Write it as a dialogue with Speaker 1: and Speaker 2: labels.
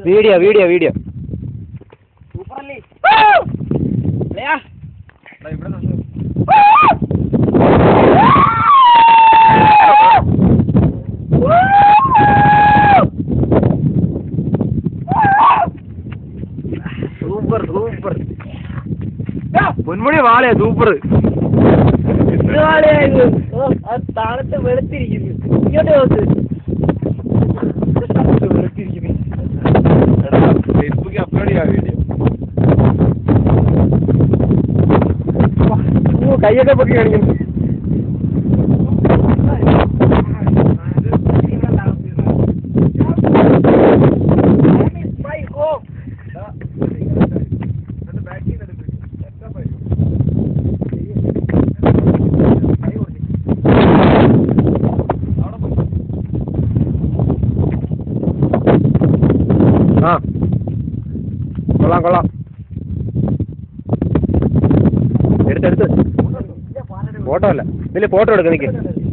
Speaker 1: Video video video super super Ponmudi വാളയാ super.
Speaker 2: താഴത്ത് വെളുത്തിരിക്കുന്നു. ഇങ്ങോട്ട് നോക്ക്.
Speaker 1: ഫേസ്ബുക്കിൽ അപ്ലോഡ് ചെയ്യാം വീഡിയോ. കൈയൊക്കെ പൊക്കി കാണിക്കുന്നു. ആ കൊള്ളാം കൊള്ളാം. എടുത്ത് ഫോട്ടോ അല്ല ഇതിൽ ഫോട്ടോ എടുക്കാം. നിൽക്ക്.